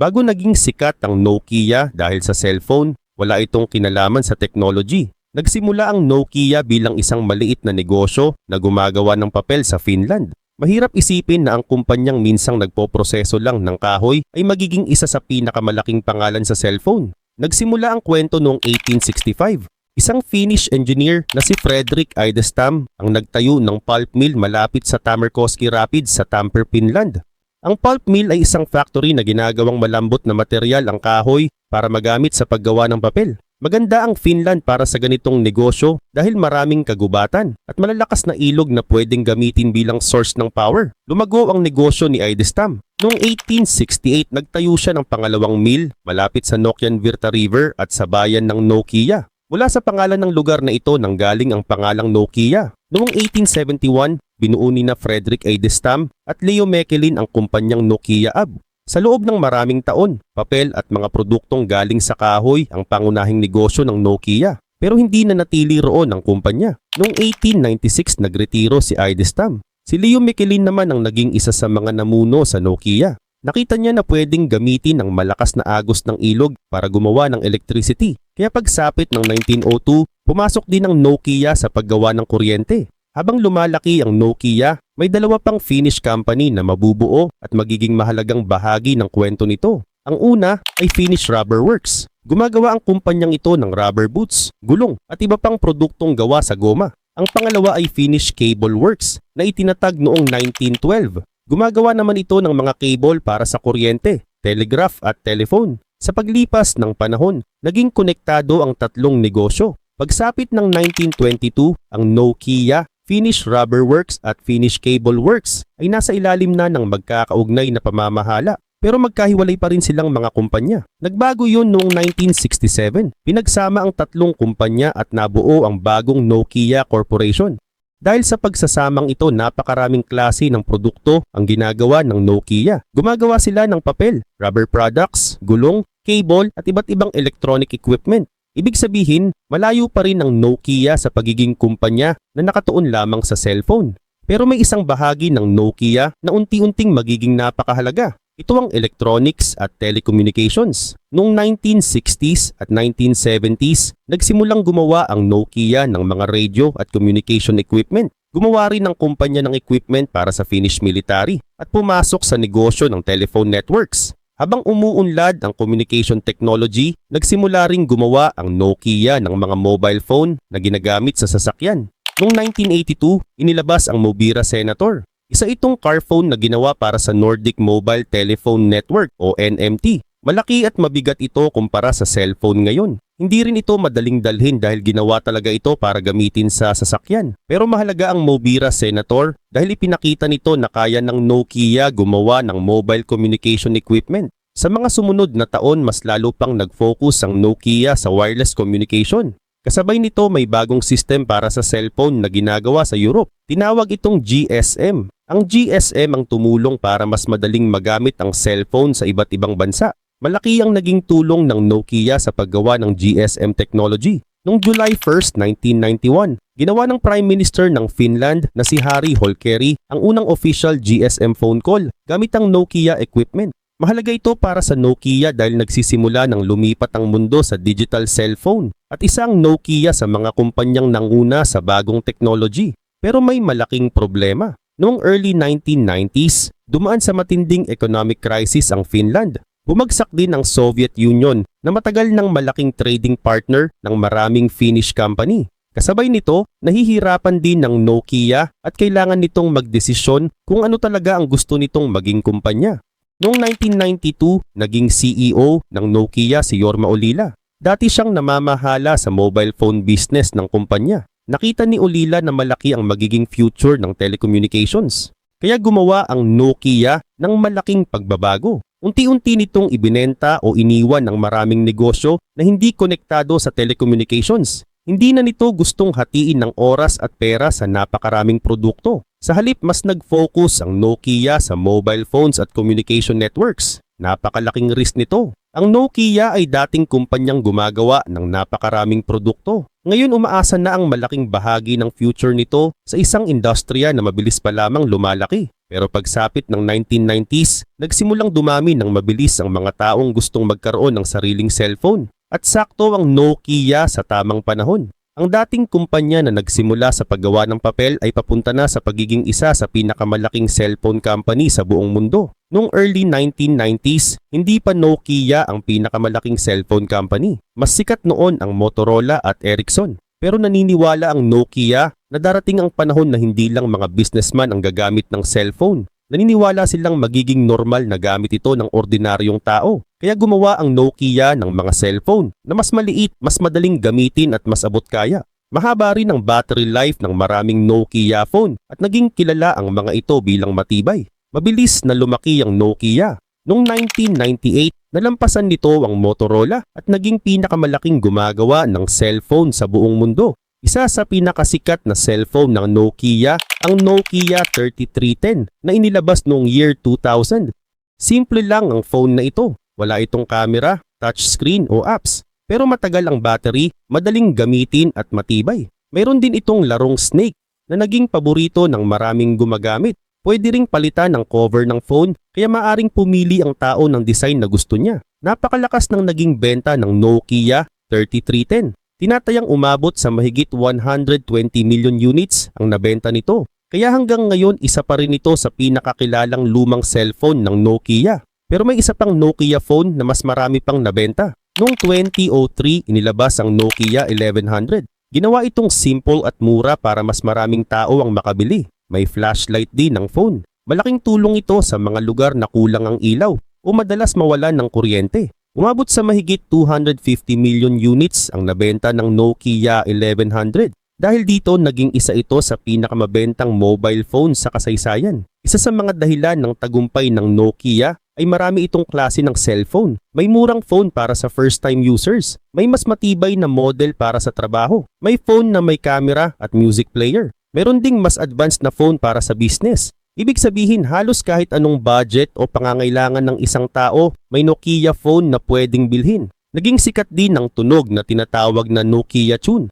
Bago naging sikat ang Nokia dahil sa cellphone, wala itong kinalaman sa technology. Nagsimula ang Nokia bilang isang maliit na negosyo na gumagawa ng papel sa Finland. Mahirap isipin na ang kumpanyang minsang nagpoproseso lang ng kahoy ay magiging isa sa pinakamalaking pangalan sa cellphone. Nagsimula ang kwento noong 1865. Isang Finnish engineer na si Fredrik Idestam ang nagtayo ng pulp mill malapit sa Tammerkoski Rapids sa Tampere, Finland. Ang pulp mill ay isang factory na ginagawang malambot na material ang kahoy para magamit sa paggawa ng papel. Maganda ang Finland para sa ganitong negosyo dahil maraming kagubatan at malalakas na ilog na pwedeng gamitin bilang source ng power. Lumago ang negosyo ni Idestam. Noong 1868, nagtayo siya ng pangalawang mill malapit sa Nokianvirta River at sa bayan ng Nokia. Mula sa pangalan ng lugar na ito nanggaling ang pangalang Nokia. Noong 1871, binuo ni Fredrik Idestam at Leo Mechelin ang kumpanyang Nokia AB. Sa loob ng maraming taon, papel at mga produktong galing sa kahoy ang pangunahing negosyo ng Nokia. Pero hindi na natili roon ang kumpanya. Noong 1896, nagretiro si Idestam. Si Leo Mechelin naman ang naging isa sa mga namuno sa Nokia. Nakita niya na pwedeng gamitin ang malakas na agos ng ilog para gumawa ng electricity. Kaya pagsapit ng 1902, pumasok din ang Nokia sa paggawa ng kuryente. Habang lumalaki ang Nokia, may dalawa pang Finnish company na mabubuo at magiging mahalagang bahagi ng kwento nito. Ang una ay Finnish Rubber Works. Gumagawa ang kumpanyang ito ng rubber boots, gulong at iba pang produktong gawa sa goma. Ang pangalawa ay Finnish Cable Works na itinatag noong 1912. Gumagawa naman ito ng mga cable para sa kuryente, telegraph at telephone. Sa paglipas ng panahon, naging konektado ang tatlong negosyo. Pagsapit ng 1922, ang Nokia, Finnish Rubber Works at Finnish Cable Works ay nasa ilalim na ng magkakaugnay na pamamahala. Pero magkahiwalay pa rin silang mga kumpanya. Nagbago yun noong 1967. Pinagsama ang tatlong kumpanya at nabuo ang bagong Nokia Corporation. Dahil sa pagsasamang ito, napakaraming klase ng produkto ang ginagawa ng Nokia. Gumagawa sila ng papel, rubber products, gulong, cable at iba't ibang electronic equipment. Ibig sabihin, malayo pa rin ang Nokia sa pagiging kumpanya na nakatuon lamang sa cellphone. Pero may isang bahagi ng Nokia na unti-unting magiging napakahalaga. Ito ang electronics at telecommunications. Noong 1960s at 1970s, nagsimulang gumawa ang Nokia ng mga radio at communication equipment. Gumawa rin ng kumpanya ng equipment para sa Finnish military at pumasok sa negosyo ng telephone networks. Habang umuunlad ang communication technology, nagsimula ring gumawa ang Nokia ng mga mobile phone na ginagamit sa sasakyan. Noong 1982, inilabas ang Mobira Senator. Isa itong car phone na ginawa para sa Nordic Mobile Telephone Network o NMT. Malaki at mabigat ito kumpara sa cellphone ngayon. Hindi rin ito madaling dalhin dahil ginawa talaga ito para gamitin sa sasakyan. Pero mahalaga ang Mobira Senator dahil ipinakita nito na kaya ng Nokia gumawa ng mobile communication equipment. Sa mga sumunod na taon, mas lalo pang nag-focus ang Nokia sa wireless communication. Kasabay nito may bagong system para sa cellphone na ginagawa sa Europe. Tinawag itong GSM. Ang GSM ang tumulong para mas madaling magamit ang cellphone sa iba't ibang bansa. Malaki ang naging tulong ng Nokia sa paggawa ng GSM technology. Noong July 1, 1991, ginawa ng Prime Minister ng Finland na si Harri Holkeri ang unang official GSM phone call gamit ang Nokia equipment. Mahalaga ito para sa Nokia dahil nagsisimula ng lumipat ang mundo sa digital cellphone at isang Nokia sa mga kumpanyang nanguna sa bagong technology. Pero may malaking problema. Noong early 1990s, dumaan sa matinding economic crisis ang Finland. Bumagsak din ang Soviet Union na matagal ng malaking trading partner ng maraming Finnish company. Kasabay nito, nahihirapan din ng Nokia at kailangan nitong magdesisyon kung ano talaga ang gusto nitong maging kumpanya. Noong 1992, naging CEO ng Nokia si Jorma Ollila. Dati siyang namamahala sa mobile phone business ng kumpanya. Nakita ni Ollila na malaki ang magiging future ng telecommunications. Kaya gumawa ang Nokia ng malaking pagbabago. Unti-unti nitong ibinenta o iniwan ang maraming negosyo na hindi konektado sa telecommunications. Hindi na nito gustong hatiin ng oras at pera sa napakaraming produkto. Sa halip, mas nag-focus ang Nokia sa mobile phones at communication networks. Napakalaking risk nito. Ang Nokia ay dating kumpanyang gumagawa ng napakaraming produkto. Ngayon umaasa na ang malaking bahagi ng future nito sa isang industriya na mabilis pa lamang lumalaki. Pero pagsapit ng 1990s, nagsimulang dumami ng mabilis ang mga taong gustong magkaroon ng sariling cellphone. At sakto ang Nokia sa tamang panahon. Ang dating kumpanya na nagsimula sa paggawa ng papel ay papunta na sa pagiging isa sa pinakamalaking cellphone company sa buong mundo. Noong early 1990s, hindi pa Nokia ang pinakamalaking cellphone company. Mas sikat noon ang Motorola at Ericsson. Pero naniniwala ang Nokia na darating ang panahon na hindi lang mga businessman ang gagamit ng cellphone. Naniniwala silang magiging normal na gamit ito ng ordinaryong tao. Kaya gumawa ang Nokia ng mga cellphone na mas maliit, mas madaling gamitin at mas abot kaya. Mahaba rin ang battery life ng maraming Nokia phone at naging kilala ang mga ito bilang matibay. Mabilis na lumaki ang Nokia. Noong 1998, nalampasan nito ang Motorola at naging pinakamalaking gumagawa ng cellphone sa buong mundo. Isa sa pinakasikat na cellphone ng Nokia ang Nokia 3310 na inilabas noong year 2000. Simple lang ang phone na ito. Wala itong camera, touchscreen o apps. Pero matagal ang battery, madaling gamitin at matibay. Mayroon din itong larong Snake na naging paborito ng maraming gumagamit. Pwede ring palitan ang cover ng phone kaya maaring pumili ang tao ng design na gusto niya. Napakalakas ng naging benta ng Nokia 3310. Tinatayang umabot sa mahigit 120 million units ang nabenta nito. Kaya hanggang ngayon isa pa rin ito sa pinakakilalang lumang cellphone ng Nokia. Pero may isa pang Nokia phone na mas marami pang nabenta. Noong 2003 inilabas ang Nokia 1100. Ginawa itong simple at mura para mas maraming tao ang makabili. May flashlight din ng phone. Malaking tulong ito sa mga lugar na kulang ang ilaw o madalas mawalan ng kuryente. Umabot sa mahigit 250 million units ang nabenta ng Nokia 1100. Dahil dito naging isa ito sa pinakamabentang mobile phone sa kasaysayan. Isa sa mga dahilan ng tagumpay ng Nokia ay marami itong klase ng cellphone. May murang phone para sa first-time users. May mas matibay na model para sa trabaho. May phone na may camera at music player. Meron ding mas advanced na phone para sa business. Ibig sabihin halos kahit anong budget o pangangailangan ng isang tao, may Nokia phone na pwedeng bilhin. Naging sikat din ang tunog na tinatawag na Nokia tune.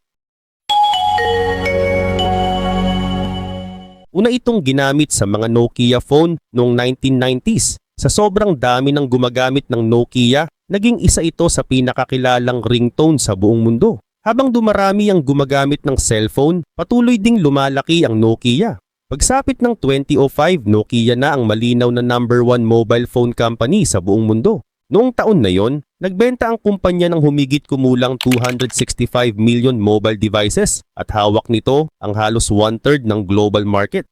Una itong ginamit sa mga Nokia phone noong 1990s. Sa sobrang dami ng gumagamit ng Nokia, naging isa ito sa pinakakilalang ringtone sa buong mundo. Habang dumarami ang gumagamit ng cellphone, patuloy ding lumalaki ang Nokia. Pagsapit ng 2005, Nokia na ang malinaw na #1 mobile phone company sa buong mundo. Noong taon na yon, nagbenta ang kumpanya ng humigit kumulang 265 million mobile devices at hawak nito ang halos 1/3 ng global market.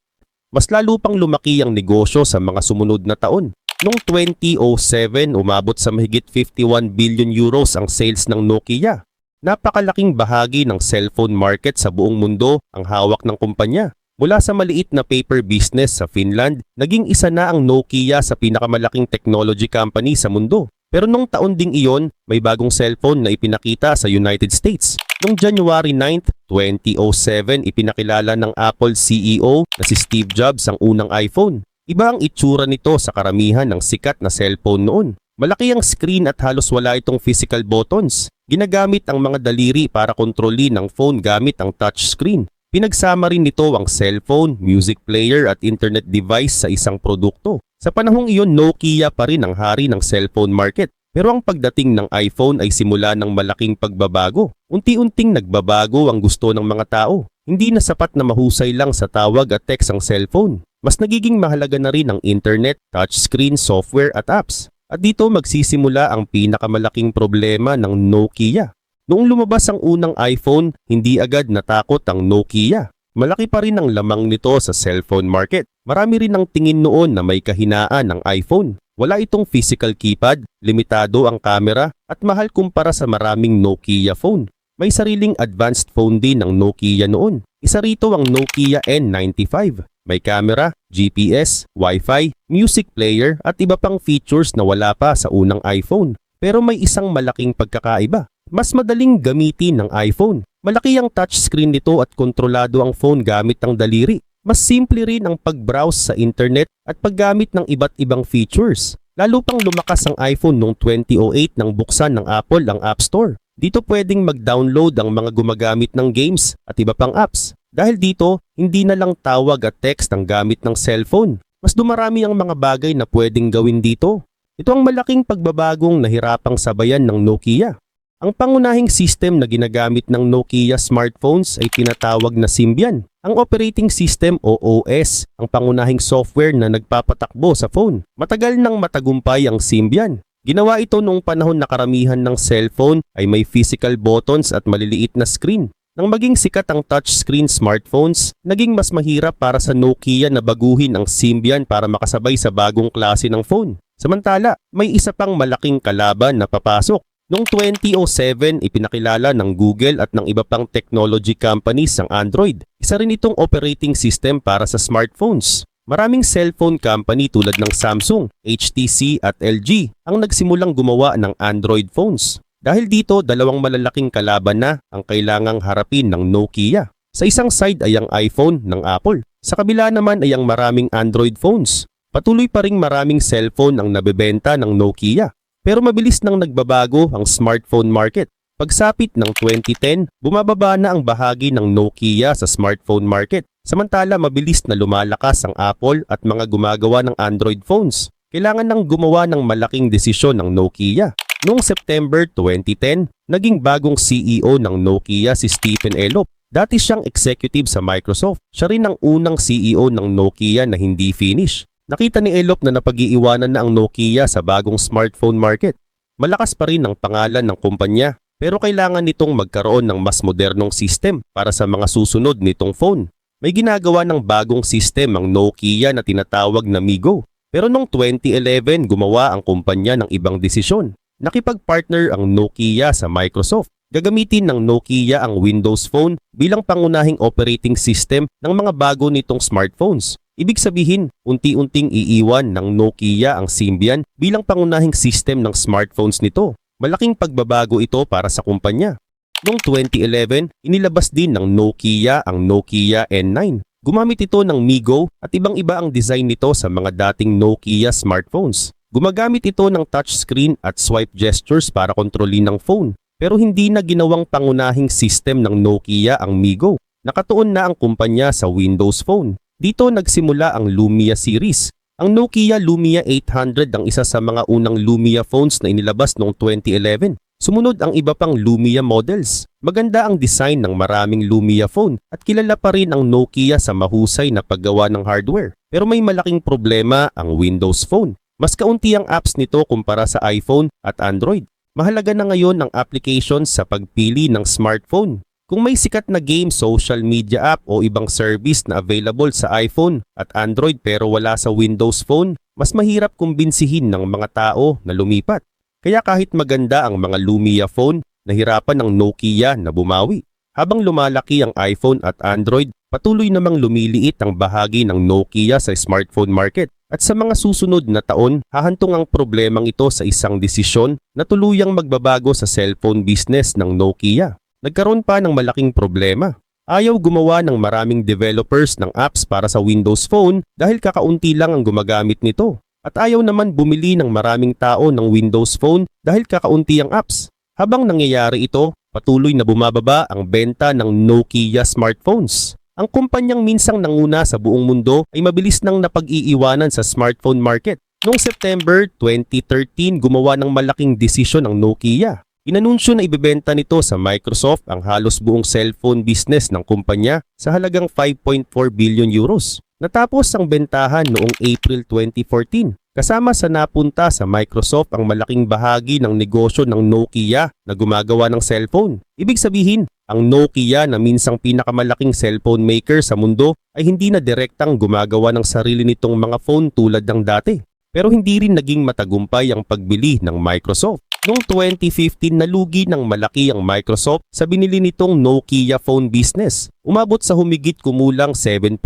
Mas lalo pang lumaki ang negosyo sa mga sumunod na taon. Noong 2007, umabot sa mahigit 51 billion euros ang sales ng Nokia. Napakalaking bahagi ng cellphone market sa buong mundo ang hawak ng kumpanya. Mula sa maliit na paper business sa Finland, naging isa na ang Nokia sa pinakamalaking technology company sa mundo. Pero nung taon ding iyon, may bagong cellphone na ipinakita sa United States. Noong January 9, 2007, ipinakilala ng Apple CEO na si Steve Jobs ang unang iPhone. Iba ang itsura nito sa karamihan ng sikat na cellphone noon. Malaki ang screen at halos wala itong physical buttons. Ginagamit ang mga daliri para kontrolin ang phone gamit ang touchscreen. Pinagsama rin nito ang cellphone, music player at internet device sa isang produkto. Sa panahong iyon, Nokia pa rin ang hari ng cellphone market. Pero ang pagdating ng iPhone ay simula ng malaking pagbabago. Unti-unting nagbabago ang gusto ng mga tao. Hindi na sapat na mahusay lang sa tawag at text ang cellphone. Mas nagiging mahalaga na rin ang internet, touchscreen, software at apps. At dito magsisimula ang pinakamalaking problema ng Nokia. Noong lumabas ang unang iPhone, hindi agad natakot ang Nokia. Malaki pa rin ang lamang nito sa cellphone market. Marami rin ang tingin noon na may kahinaan ng iPhone. Wala itong physical keypad, limitado ang camera, at mahal kumpara sa maraming Nokia phone. May sariling advanced phone din ang Nokia noon. Isa rito ang Nokia N95. May camera, GPS, Wi-Fi, music player at iba pang features na wala pa sa unang iPhone. Pero may isang malaking pagkakaiba. Mas madaling gamitin ng iPhone. Malaki ang touchscreen nito at kontrolado ang phone gamit ang daliri. Mas simple rin ang pag-browse sa internet at paggamit ng iba't ibang features. Lalo pang lumakas ang iPhone noong 2008 nang buksan ng Apple ang App Store. Dito pwedeng mag-download ang mga gumagamit ng games at iba pang apps. Dahil dito, hindi na lang tawag at text ang gamit ng cellphone. Mas dumarami ang mga bagay na pwedeng gawin dito. Ito ang malaking pagbabagong nahirapang sabayan ng Nokia. Ang pangunahing system na ginagamit ng Nokia smartphones ay tinatawag na Symbian. Ang operating system o OS, ang pangunahing software na nagpapatakbo sa phone. Matagal nang matagumpay ang Symbian. Ginawa ito noong panahon na karamihan ng cellphone ay may physical buttons at maliliit na screen. Nang maging sikat ang touchscreen smartphones, naging mas mahirap para sa Nokia na baguhin ang Symbian para makasabay sa bagong klase ng phone. Samantala, may isa pang malaking kalaban na papasok. Noong 2007, ipinakilala ng Google at ng iba pang technology companies ang Android. Isa rin itong operating system para sa smartphones. Maraming cellphone company tulad ng Samsung, HTC at LG ang nagsimulang gumawa ng Android phones. Dahil dito, dalawang malalaking kalaban na ang kailangang harapin ng Nokia. Sa isang side ay ang iPhone ng Apple. Sa kabila naman ay ang maraming Android phones. Patuloy pa ring maraming cellphone ang nabebenta ng Nokia. Pero mabilis nang nagbabago ang smartphone market. Pagsapit ng 2010, bumababa na ang bahagi ng Nokia sa smartphone market. Samantala, mabilis na lumalakas ang Apple at mga gumagawa ng Android phones. Kailangan nang gumawa ng malaking desisyon ng Nokia. Noong September 2010, naging bagong CEO ng Nokia si Stephen Elop. Dati siyang executive sa Microsoft. Siya rin ang unang CEO ng Nokia na hindi finish. Nakita ni Elop na napag-iiwanan na ang Nokia sa bagong smartphone market. Malakas pa rin ang pangalan ng kumpanya, pero kailangan nitong magkaroon ng mas modernong system para sa mga susunod nitong phone. May ginagawa ng bagong system ang Nokia na tinatawag na MeeGo. Pero noong 2011, gumawa ang kumpanya ng ibang desisyon. Nakipag-partner ang Nokia sa Microsoft. Gagamitin ng Nokia ang Windows Phone bilang pangunahing operating system ng mga bago nitong smartphones. Ibig sabihin, unti-unting iiwan ng Nokia ang Symbian bilang pangunahing system ng smartphones nito. Malaking pagbabago ito para sa kumpanya. Noong 2011, inilabas din ng Nokia ang Nokia N9. Gumamit ito ng MeeGo at ibang-iba ang design nito sa mga dating Nokia smartphones. Gumagamit ito ng touchscreen at swipe gestures para kontrolin ng phone. Pero hindi na ginawang pangunahing system ng Nokia ang MeeGo. Nakatuon na ang kumpanya sa Windows Phone. Dito nagsimula ang Lumia series. Ang Nokia Lumia 800 ang isa sa mga unang Lumia phones na inilabas noong 2011. Sumunod ang iba pang Lumia models. Maganda ang design ng maraming Lumia phone at kilala pa rin ang Nokia sa mahusay na paggawa ng hardware. Pero may malaking problema ang Windows Phone. Mas kaunti ang apps nito kumpara sa iPhone at Android. Mahalaga na ngayon ang applications sa pagpili ng smartphone. Kung may sikat na game, social media app o ibang service na available sa iPhone at Android pero wala sa Windows Phone, mas mahirap kumbinsihin ng mga tao na lumipat. Kaya kahit maganda ang mga Lumia phone, nahirapan ng Nokia na bumawi. Habang lumalaki ang iPhone at Android, patuloy namang lumiliit ang bahagi ng Nokia sa smartphone market. At sa mga susunod na taon, hahantong ang problemang ito sa isang desisyon na tuluyang magbabago sa cellphone business ng Nokia. Nagkaroon pa ng malaking problema. Ayaw gumawa ng maraming developers ng apps para sa Windows Phone dahil kakaunti lang ang gumagamit nito. At ayaw naman bumili ng maraming tao ng Windows Phone dahil kakaunti ang apps. Habang nangyayari ito, patuloy na bumababa ang benta ng Nokia smartphones. Ang kumpanyang minsang nanguna sa buong mundo ay mabilis nang napag-iiwanan sa smartphone market. Noong September 2013, gumawa ng malaking desisyon ang Nokia. Inanunsyo na ibebenta nito sa Microsoft ang halos buong cellphone business ng kumpanya sa halagang 5.4 billion euros. Natapos ang bentahan noong April 2014. Kasama sa napunta sa Microsoft ang malaking bahagi ng negosyo ng Nokia na gumagawa ng cellphone. Ibig sabihin, ang Nokia na minsang pinakamalaking cellphone maker sa mundo ay hindi na direktang gumagawa ng sarili nitong mga phone tulad ng dati. Pero hindi rin naging matagumpay ang pagbili ng Microsoft. Noong 2015, nalugi ng malaki ang Microsoft sa binili nitong Nokia phone business. Umabot sa humigit kumulang $7.6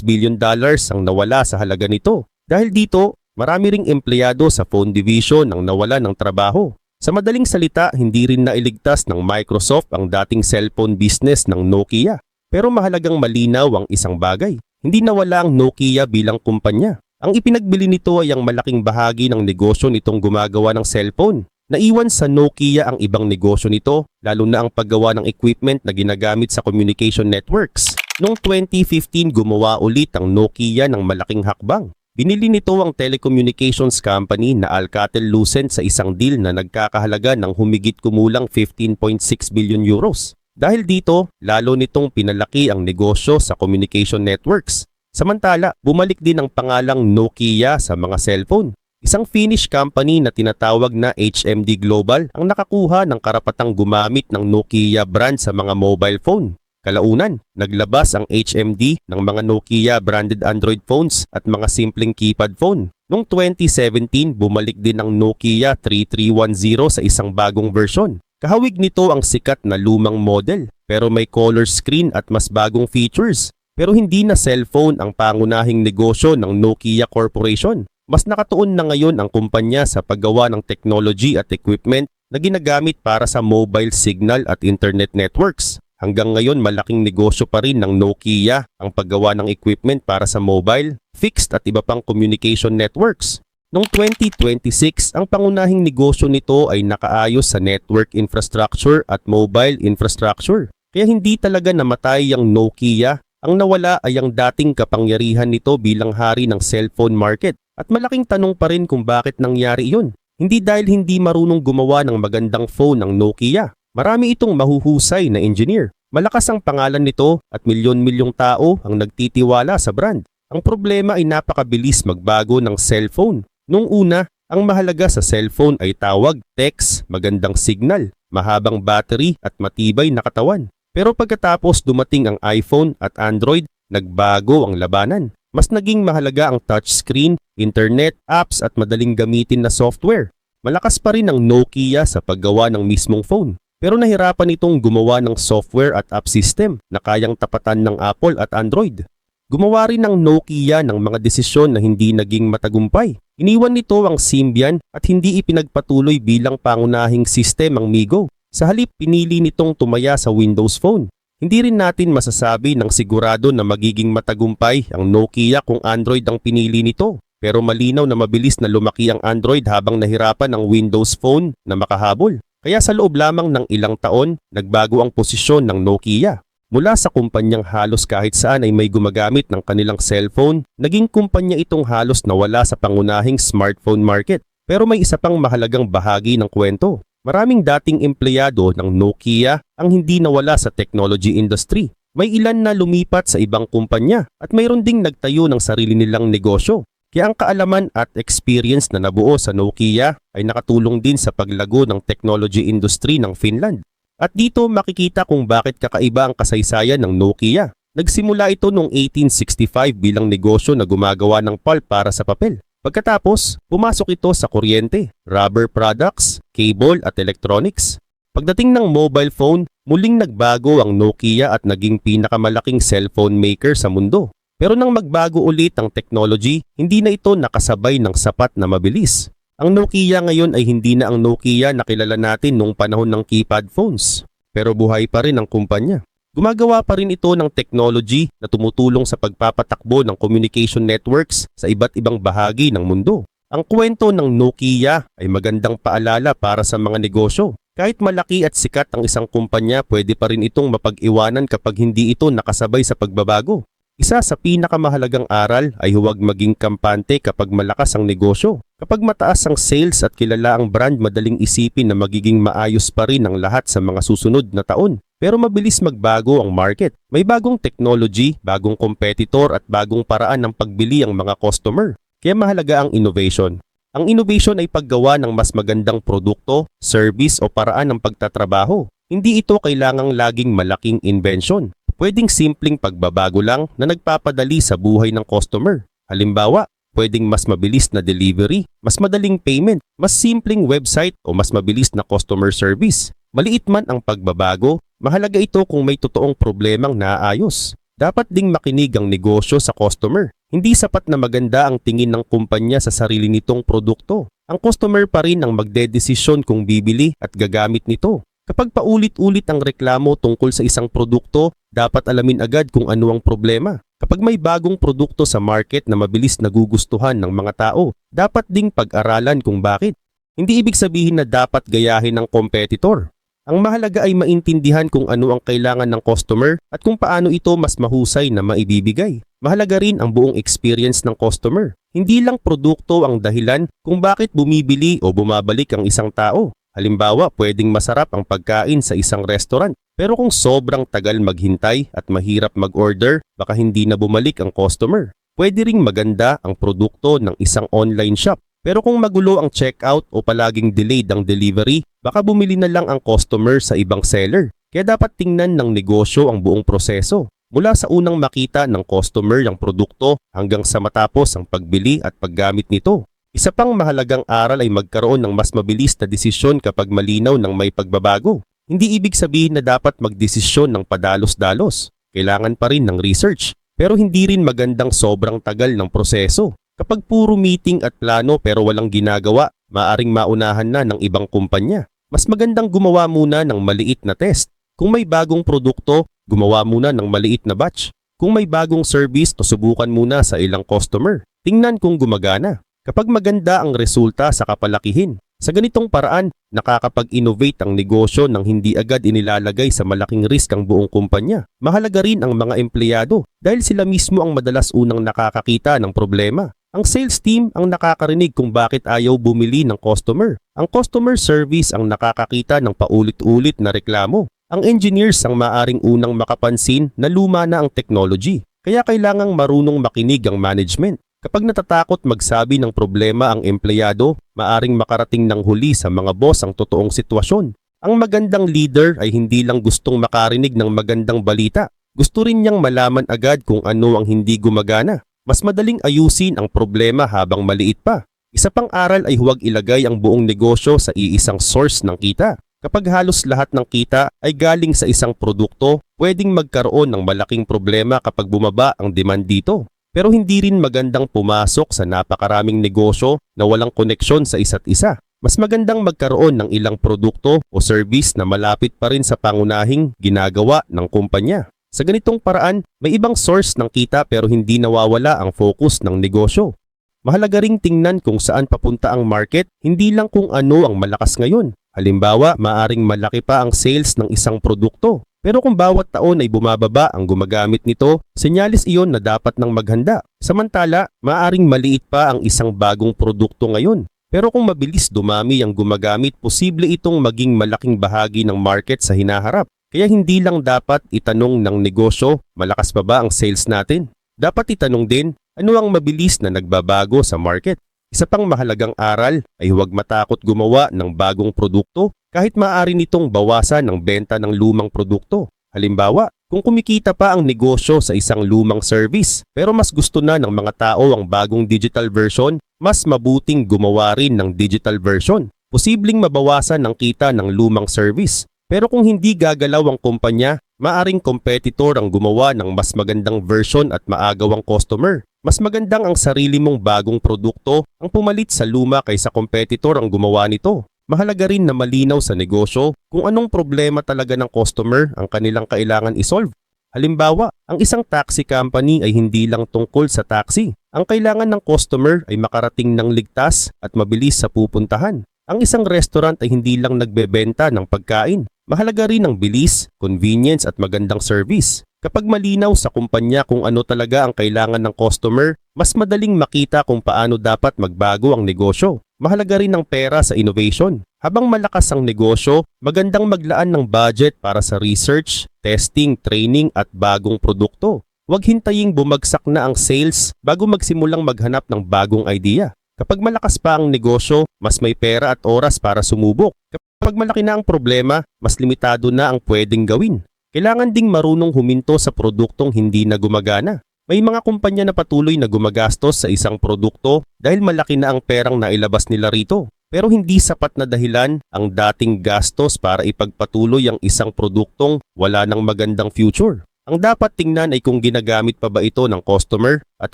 billion ang nawala sa halaga nito. Dahil dito, marami ring empleyado sa phone division ang nawala ng trabaho. Sa madaling salita, hindi rin nailigtas ng Microsoft ang dating cellphone business ng Nokia. Pero mahalagang malinaw ang isang bagay. Hindi nawala ang Nokia bilang kumpanya. Ang ipinagbili nito ay ang malaking bahagi ng negosyo nitong gumagawa ng cellphone. Naiwan sa Nokia ang ibang negosyo nito, lalo na ang paggawa ng equipment na ginagamit sa communication networks. Noong 2015 gumawa ulit ang Nokia ng malaking hakbang. Binili nito ang telecommunications company na Alcatel-Lucent sa isang deal na nagkakahalaga ng humigit kumulang 15.6 billion euros. Dahil dito, lalo nitong pinalaki ang negosyo sa communication networks. Samantala, bumalik din ang pangalang Nokia sa mga cellphone. Isang Finnish company na tinatawag na HMD Global ang nakakuha ng karapatang gumamit ng Nokia brand sa mga mobile phone. Kalaunan, naglabas ang HMD ng mga Nokia branded Android phones at mga simpleng keypad phone. Noong 2017, bumalik din ang Nokia 3310 sa isang bagong version. Kahawig nito ang sikat na lumang model, pero may color screen at mas bagong features. Pero hindi na cellphone ang pangunahing negosyo ng Nokia Corporation. Mas nakatuon na ngayon ang kumpanya sa paggawa ng technology at equipment na ginagamit para sa mobile signal at internet networks. Hanggang ngayon malaking negosyo pa rin ng Nokia ang paggawa ng equipment para sa mobile, fixed at iba pang communication networks. Noong 2026, ang pangunahing negosyo nito ay nakaayos sa network infrastructure at mobile infrastructure. Kaya hindi talaga namatay ang Nokia. Ang nawala ay ang dating kapangyarihan nito bilang hari ng cellphone market. At malaking tanong pa rin kung bakit nangyari iyon. Hindi dahil hindi marunong gumawa ng magandang phone ang Nokia. Marami itong mahuhusay na engineer. Malakas ang pangalan nito at milyon-milyong tao ang nagtitiwala sa brand. Ang problema ay napakabilis magbago ng cellphone. Nung una, ang mahalaga sa cellphone ay tawag, text, magandang signal, mahabang battery at matibay na katawan. Pero pagkatapos dumating ang iPhone at Android, nagbago ang labanan. Mas naging mahalaga ang touchscreen, internet, apps at madaling gamitin na software. Malakas pa rin ang Nokia sa paggawa ng mismong phone. Pero nahirapan itong gumawa ng software at app system na kayang tapatan ng Apple at Android. Gumawa rin ng Nokia ng mga desisyon na hindi naging matagumpay. Iniwan nito ang Symbian at hindi ipinagpatuloy bilang pangunahing sistem ang Migo. Sa halip, pinili nitong tumaya sa Windows Phone. Hindi rin natin masasabi ng sigurado na magiging matagumpay ang Nokia kung Android ang pinili nito. Pero malinaw na mabilis na lumaki ang Android habang nahirapan ang Windows Phone na makahabol. Kaya sa loob lamang ng ilang taon, nagbago ang posisyon ng Nokia. Mula sa kumpanyang halos kahit saan ay may gumagamit ng kanilang cellphone, naging kumpanya itong halos nawala sa pangunahing smartphone market. Pero may isa pang mahalagang bahagi ng kwento. Maraming dating empleyado ng Nokia ang hindi nawala sa technology industry. May ilan na lumipat sa ibang kumpanya at mayroon ding nagtayo ng sarili nilang negosyo. Kaya ang kaalaman at experience na nabuo sa Nokia ay nakatulong din sa paglago ng technology industry ng Finland. At dito makikita kung bakit kakaiba ang kasaysayan ng Nokia. Nagsimula ito noong 1865 bilang negosyo na gumagawa ng pulp para sa papel. Pagkatapos, pumasok ito sa kuryente, rubber products, cable at electronics. Pagdating ng mobile phone, muling nagbago ang Nokia at naging pinakamalaking cellphone maker sa mundo. Pero nang magbago ulit ang technology, hindi na ito nakasabay ng sapat na mabilis. Ang Nokia ngayon ay hindi na ang Nokia na kilala natin noong panahon ng keypad phones. Pero buhay pa rin ang kumpanya. Gumagawa pa rin ito ng technology na tumutulong sa pagpapatakbo ng communication networks sa iba't ibang bahagi ng mundo. Ang kwento ng Nokia ay magandang paalala para sa mga negosyo. Kahit malaki at sikat ang isang kumpanya, pwede pa rin itong mapag-iwanan kapag hindi ito nakasabay sa pagbabago. Isa sa pinakamahalagang aral ay huwag maging kampante kapag malakas ang negosyo. Kapag mataas ang sales at kilala ang brand, madaling isipin na magiging maayos pa rin ang lahat sa mga susunod na taon. Pero mabilis magbago ang market. May bagong technology, bagong competitor at bagong paraan ng pagbili ang mga customer. Kaya mahalaga ang innovation. Ang innovation ay paggawa ng mas magandang produkto, service o paraan ng pagtatrabaho. Hindi ito kailangang laging malaking invention. Pwedeng simpleng pagbabago lang na nagpapadali sa buhay ng customer. Halimbawa, pwedeng mas mabilis na delivery, mas madaling payment, mas simpleng website o mas mabilis na customer service. Maliit man ang pagbabago, mahalaga ito kung may totoong problemang naaayos. Dapat ding makinig ang negosyo sa customer. Hindi sapat na maganda ang tingin ng kumpanya sa sarili nitong produkto. Ang customer pa rin ang magdedesisyon kung bibili at gagamit nito. Kapag paulit-ulit ang reklamo tungkol sa isang produkto, dapat alamin agad kung ano ang problema. Kapag may bagong produkto sa market na mabilis nagugustuhan ng mga tao, dapat ding pag-aralan kung bakit. Hindi ibig sabihin na dapat gayahin ng competitor. Ang mahalaga ay maintindihan kung ano ang kailangan ng customer at kung paano ito mas mahusay na maibibigay. Mahalaga rin ang buong experience ng customer. Hindi lang produkto ang dahilan kung bakit bumibili o bumabalik ang isang tao. Halimbawa, pwedeng masarap ang pagkain sa isang restaurant, pero kung sobrang tagal maghintay at mahirap mag-order, baka hindi na bumalik ang customer. Pwede ring maganda ang produkto ng isang online shop, pero kung magulo ang checkout o palaging delayed ang delivery, baka bumili na lang ang customer sa ibang seller. Kaya dapat tingnan ng negosyo ang buong proseso, mula sa unang makita ng customer ang produkto hanggang sa matapos ang pagbili at paggamit nito. Isa pang mahalagang aral ay magkaroon ng mas mabilis na desisyon kapag malinaw ng may pagbabago. Hindi ibig sabihin na dapat magdesisyon ng padalos-dalos. Kailangan pa rin ng research, pero hindi rin magandang sobrang tagal ng proseso. Kapag puro meeting at plano pero walang ginagawa, maaring maunahan na ng ibang kumpanya. Mas magandang gumawa muna ng maliit na test. Kung may bagong produkto, gumawa muna ng maliit na batch. Kung may bagong service, subukan muna sa ilang customer. Tingnan kung gumagana. Kapag maganda ang resulta sa kapalakihin, sa ganitong paraan, nakakapag-innovate ang negosyo nang hindi agad inilalagay sa malaking risk ang buong kumpanya. Mahalaga rin ang mga empleyado dahil sila mismo ang madalas unang nakakakita ng problema. Ang sales team ang nakakarinig kung bakit ayaw bumili ng customer. Ang customer service ang nakakakita ng paulit-ulit na reklamo. Ang engineers ang maaring unang makapansin na luma na ang technology. Kaya kailangang marunong makinig ang management. Kapag natatakot magsabi ng problema ang empleyado, maaring makarating ng huli sa mga boss ang totoong sitwasyon. Ang magandang leader ay hindi lang gustong makarinig ng magandang balita. Gusto rin niyang malaman agad kung ano ang hindi gumagana. Mas madaling ayusin ang problema habang maliit pa. Isa pang aral ay huwag ilagay ang buong negosyo sa iisang source ng kita. Kapag halos lahat ng kita ay galing sa isang produkto, pwedeng magkaroon ng malaking problema kapag bumaba ang demand dito. Pero hindi rin magandang pumasok sa napakaraming negosyo na walang koneksyon sa isa't isa. Mas magandang magkaroon ng ilang produkto o service na malapit pa rin sa pangunahing ginagawa ng kumpanya. Sa ganitong paraan, may ibang source ng kita pero hindi nawawala ang focus ng negosyo. Mahalaga ring tingnan kung saan papunta ang market, hindi lang kung ano ang malakas ngayon. Halimbawa, maaring malaki pa ang sales ng isang produkto. Pero kung bawat taon ay bumababa ang gumagamit nito, senyalis iyon na dapat nang maghanda. Samantala, maaring maliit pa ang isang bagong produkto ngayon. Pero kung mabilis dumami ang gumagamit, posible itong maging malaking bahagi ng market sa hinaharap. Kaya hindi lang dapat itanong ng negosyo, malakas pa ba ang sales natin? Dapat itanong din, ano ang mabilis na nagbabago sa market? Isa pang mahalagang aral ay huwag matakot gumawa ng bagong produkto kahit maaari nitong bawasan ang benta ng lumang produkto. Halimbawa, kung kumikita pa ang negosyo sa isang lumang service pero mas gusto na ng mga tao ang bagong digital version, mas mabuting gumawa rin ng digital version. Posibleng mabawasan ang kita ng lumang service. Pero kung hindi gagalaw ang kumpanya, maaring competitor ang gumawa ng mas magandang version at maagaw ang customer. Mas magandang ang sarili mong bagong produkto ang pumalit sa luma kaysa competitor ang gumawa nito. Mahalaga rin na malinaw sa negosyo kung anong problema talaga ng customer ang kanilang kailangan isolve. Halimbawa, ang isang taxi company ay hindi lang tungkol sa taxi. Ang kailangan ng customer ay makarating ng ligtas at mabilis sa pupuntahan. Ang isang restaurant ay hindi lang nagbebenta ng pagkain. Mahalaga rin ang bilis, convenience at magandang service. Kapag malinaw sa kumpanya kung ano talaga ang kailangan ng customer, mas madaling makita kung paano dapat magbago ang negosyo. Mahalaga rin ang pera sa innovation. Habang malakas ang negosyo, magandang maglaan ng budget para sa research, testing, training at bagong produkto. Huwag hintaying bumagsak na ang sales bago magsimulang maghanap ng bagong idea. Kapag malakas pa ang negosyo, mas may pera at oras para sumubok. Kapag malaki na ang problema, mas limitado na ang pwedeng gawin. Kailangan ding marunong huminto sa produktong hindi na gumagana. May mga kumpanya na patuloy na gumagastos sa isang produkto dahil malaki na ang perang nailabas nila rito. Pero hindi sapat na dahilan ang dating gastos para ipagpatuloy ang isang produktong wala ng magandang future. Ang dapat tingnan ay kung ginagamit pa ba ito ng customer at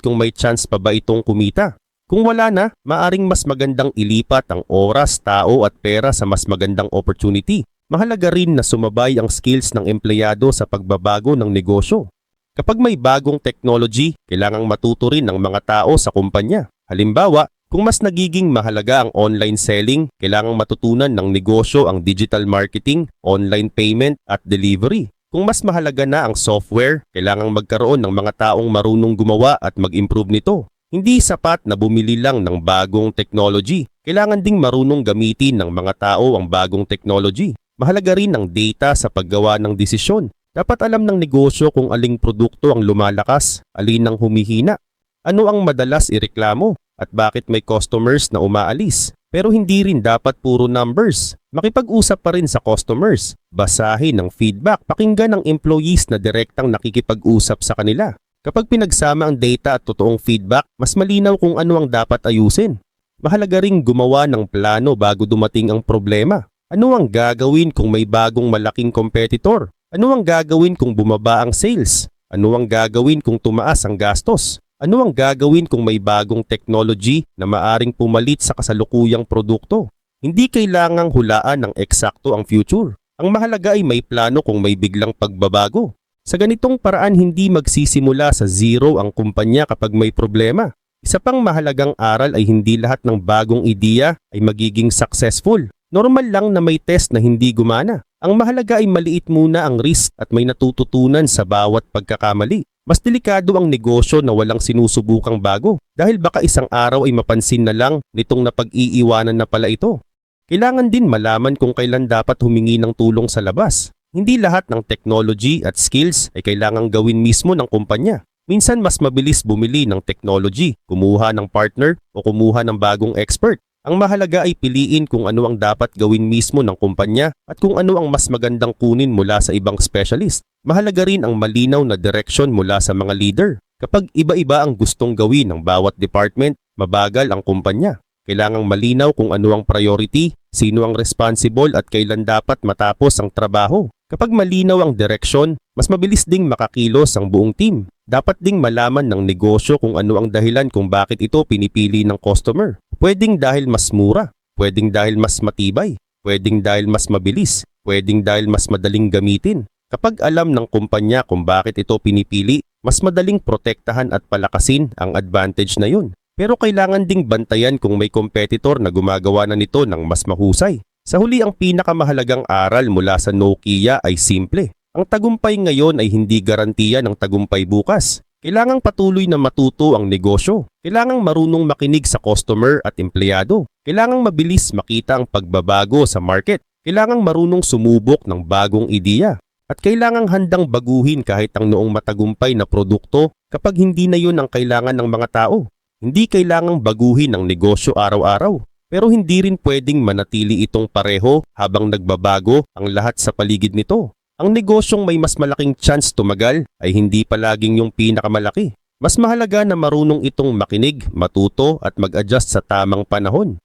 kung may chance pa ba itong kumita. Kung wala na, maaring mas magandang ilipat ang oras, tao at pera sa mas magandang opportunity. Mahalaga rin na sumabay ang skills ng empleyado sa pagbabago ng negosyo. Kapag may bagong technology, kailangang matuto rin ng mga tao sa kumpanya. Halimbawa, kung mas nagiging mahalaga ang online selling, kailangang matutunan ng negosyo ang digital marketing, online payment at delivery. Kung mas mahalaga na ang software, kailangang magkaroon ng mga taong marunong gumawa at mag-improve nito. Hindi sapat na bumili lang ng bagong technology. Kailangan ding marunong gamitin ng mga tao ang bagong technology. Mahalaga rin ang data sa paggawa ng desisyon. Dapat alam ng negosyo kung aling produkto ang lumalakas, alin ang humihina, ano ang madalas ireklamo, at bakit may customers na umaalis. Pero hindi rin dapat puro numbers. Makipag-usap pa rin sa customers. Basahin ang feedback, pakinggan ng employees na direktang nakikipag-usap sa kanila. Kapag pinagsama ang data at totoong feedback, mas malinaw kung ano ang dapat ayusin. Mahalaga ring gumawa ng plano bago dumating ang problema. Ano ang gagawin kung may bagong malaking competitor? Ano ang gagawin kung bumaba ang sales? Ano ang gagawin kung tumaas ang gastos? Ano ang gagawin kung may bagong technology na maaring pumalit sa kasalukuyang produkto? Hindi kailangang hulaan ng eksakto ang future. Ang mahalaga ay may plano kung may biglang pagbabago. Sa ganitong paraan hindi magsisimula sa zero ang kumpanya kapag may problema. Isa pang mahalagang aral ay hindi lahat ng bagong ideya ay magiging successful. Normal lang na may test na hindi gumana. Ang mahalaga ay maliit muna ang risk at may natututunan sa bawat pagkakamali. Mas delikado ang negosyo na walang sinusubukang bago dahil baka isang araw ay mapansin na lang nitong napag-iiwanan na pala ito. Kailangan din malaman kung kailan dapat humingi ng tulong sa labas. Hindi lahat ng technology at skills ay kailangang gawin mismo ng kumpanya. Minsan mas mabilis bumili ng technology, kumuha ng partner o kumuha ng bagong expert. Ang mahalaga ay piliin kung ano ang dapat gawin mismo ng kumpanya at kung ano ang mas magandang kunin mula sa ibang specialist. Mahalaga rin ang malinaw na direksyon mula sa mga leader. Kapag iba-iba ang gustong gawin ng bawat department, mabagal ang kumpanya. Kailangang malinaw kung ano ang priority, sino ang responsible at kailan dapat matapos ang trabaho. Kapag malinaw ang direksyon, mas mabilis ding makakilos ang buong team. Dapat ding malaman ng negosyo kung ano ang dahilan kung bakit ito pinipili ng customer. Pwedeng dahil mas mura, pwedeng dahil mas matibay, pwedeng dahil mas mabilis, pwedeng dahil mas madaling gamitin. Kapag alam ng kumpanya kung bakit ito pinipili, mas madaling protektahan at palakasin ang advantage na yun. Pero kailangan ding bantayan kung may competitor na gumagawa na nito ng mas mahusay. Sa huli, ang pinakamahalagang aral mula sa Nokia ay simple. Ang tagumpay ngayon ay hindi garantiya ng tagumpay bukas. Kailangang patuloy na matuto ang negosyo. Kailangang marunong makinig sa customer at empleyado. Kailangang mabilis makita ang pagbabago sa market. Kailangang marunong sumubok ng bagong ideya. At kailangang handang baguhin kahit ang noong matagumpay na produkto kapag hindi na yun ang kailangan ng mga tao. Hindi kailangang baguhin ang negosyo araw-araw. Pero hindi rin pwedeng manatili itong pareho habang nagbabago ang lahat sa paligid nito. Ang negosyong may mas malaking chance tumagal ay hindi palaging yung pinakamalaki. Mas mahalaga na marunong itong makinig, matuto at mag-adjust sa tamang panahon.